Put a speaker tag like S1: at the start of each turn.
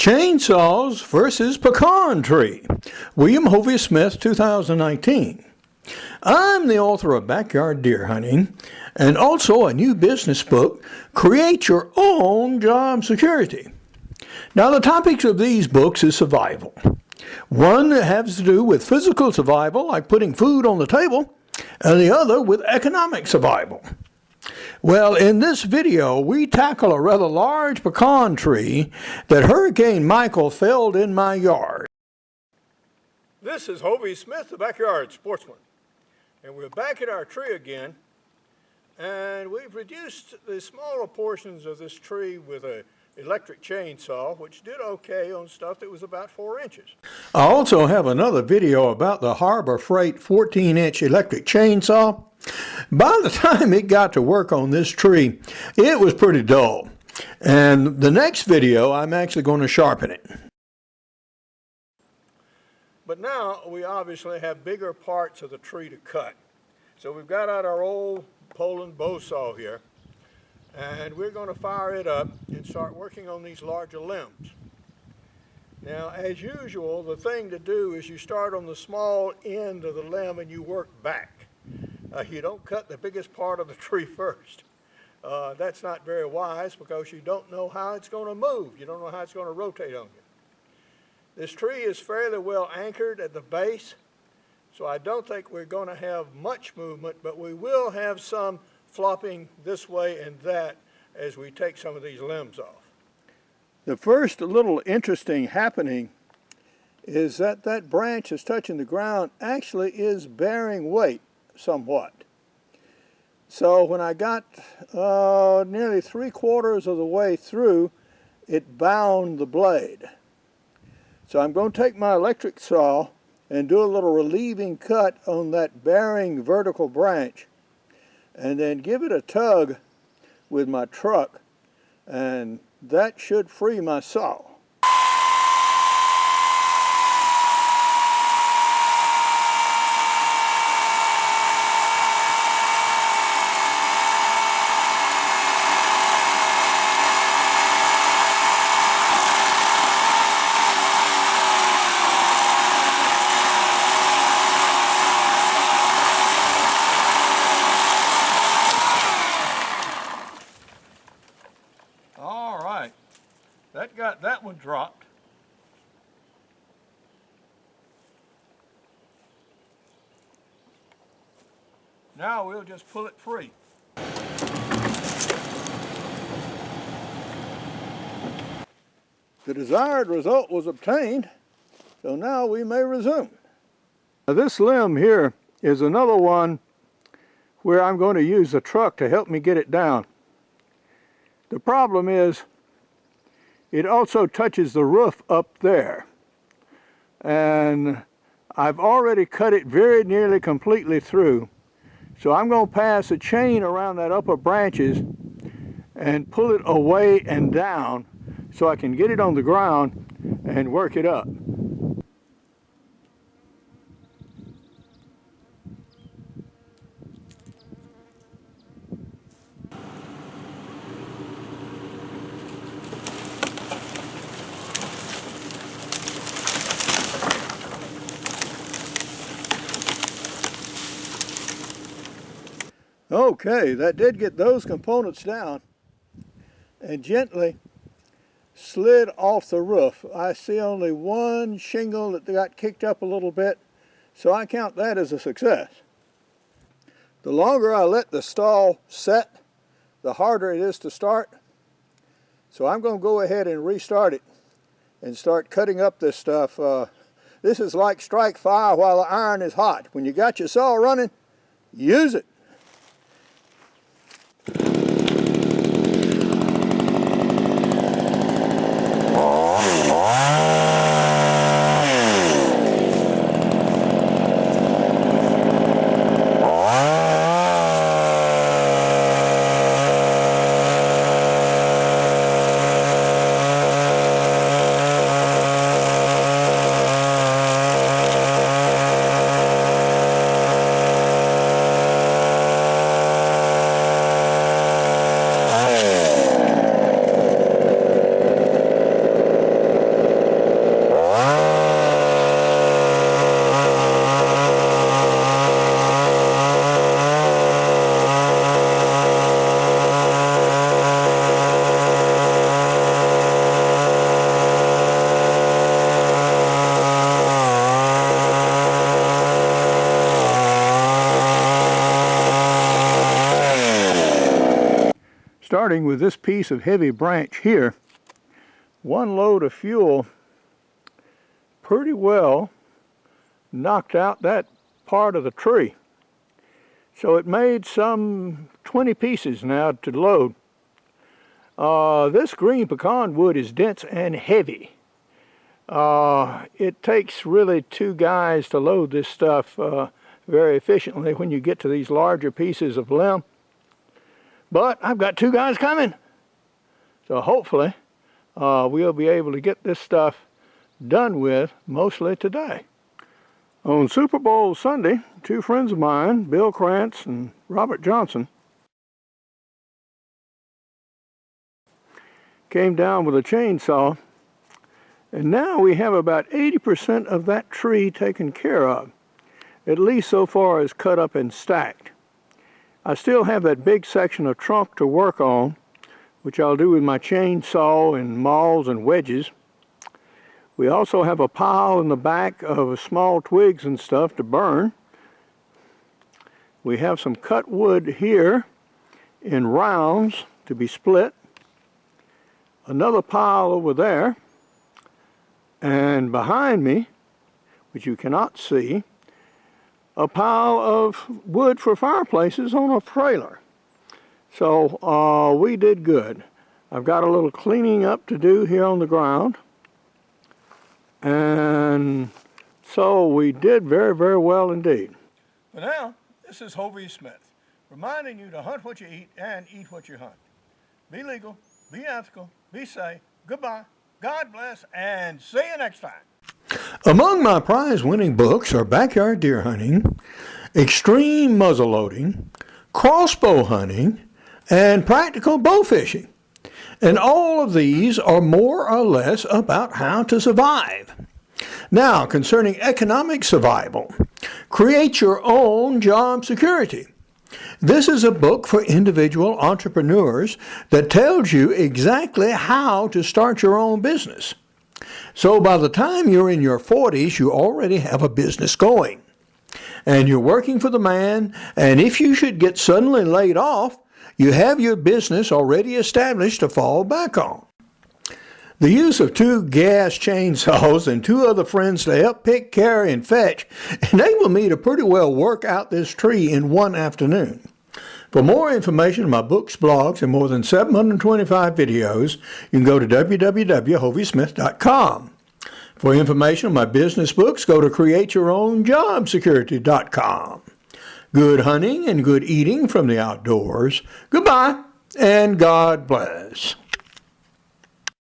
S1: Chainsaws versus Pecan Tree. William Hovey Smith, 2019. I'm the author of Backyard Deer Hunting and also a new business book, Create Your Own Job Security. Now, the topics of these books is survival. One has to do with physical survival, like putting food on the table, and the other with economic survival. Well, in this video, we tackle a rather large pecan tree that Hurricane Michael felled in my yard. This is Hovey Smith, the Backyard Sportsman. And we're back at our tree again, and we've reduced the smaller portions of this tree with an electric chainsaw, which did okay on stuff that was about 4 inches. I also have another video about the Harbor Freight 14-inch electric chainsaw. By the time it got to work on this tree, it was pretty dull. And the next video, I'm actually going to sharpen it. But now we obviously have bigger parts of the tree to cut. So we've got out our old Poland bow saw here, and we're going to fire it up and start working on these larger limbs. Now, as usual, the thing to do is you start on the small end of the limb and you work back. You don't cut the biggest part of the tree first. That's not very wise because you don't know how it's going to move. You don't know how it's going to rotate on you. This tree is fairly well anchored at the base, so I don't think we're going to have much movement, but we will have some flopping this way and that as we take some of these limbs off. The first little interesting happening is that that branch that's touching the ground actually is bearing weight somewhat. So when I got nearly 3/4 of the way through, it bound the blade. So I'm going to take my electric saw and do a little relieving cut on that bearing vertical branch and then give it a tug with my truck, and that should free my saw. All right, that got that one dropped. Now we'll just pull it free. The desired result was obtained, so now we may resume. Now this limb here is another one where I'm going to use the truck to help me get it down. The problem is it also touches the roof up there, and I've already cut it very nearly completely through. So I'm going to pass a chain around that upper branches and pull it away and down so I can get it on the ground and work it up. Okay, that did get those components down and gently slid off the roof. I see only one shingle that got kicked up a little bit, so I count that as a success. The longer I let the stall set, the harder it is to start. So I'm going to go ahead and restart it and start cutting up this stuff. This is like strike fire while the iron is hot. When you got your saw running, use it. starting with this piece of heavy branch here, one load of fuel pretty well knocked out that part of the tree. So it made some 20 pieces now to load. This green pecan wood is dense and heavy. It takes really 2 guys to load this stuff very efficiently when you get to these larger pieces of limb. But I've got 2 guys coming. So hopefully we'll be able to get this stuff done with mostly today. On Super Bowl Sunday, 2 friends of mine, Bill Krantz and Robert Johnson, came down with a chainsaw, and now we have about 80% of that tree taken care of, at least so far as cut up and stacked. I still have that big section of trunk to work on, which I'll do with my chainsaw and mauls and wedges. We also have a pile in the back of small twigs and stuff to burn. We have some cut wood here in rounds to be split. Another pile over there. And behind me, which you cannot see, a pile of wood for fireplaces on a trailer. So we did good. I've got a little cleaning up to do here on the ground. And so we did very, very well indeed. But now, this is Hovey Smith, reminding you to hunt what you eat and eat what you hunt. Be legal, be ethical, be safe. Goodbye, God bless, and see you next time. Among my prize-winning books are Backyard Deer Hunting, Extreme Muzzleloading, Crossbow Hunting, and Practical Bow Fishing. And all of these are more or less about how to survive. Now, concerning economic survival, Create Your Own Job Security. This is a book for individual entrepreneurs that tells you exactly how to start your own business. So by the time you're in your 40s, you already have a business going. And you're working for the man, and if you should get suddenly laid off, you have your business already established to fall back on. The use of 2 gas chainsaws and 2 other friends to help pick, carry, and fetch enabled me to pretty well work out this tree in one afternoon. For more information on my books, blogs, and more than 725 videos, you can go to www.hoveysmith.com. For information on my business books, go to createyourownjobsecurity.com. Good hunting and good eating from the outdoors. Goodbye, and God bless.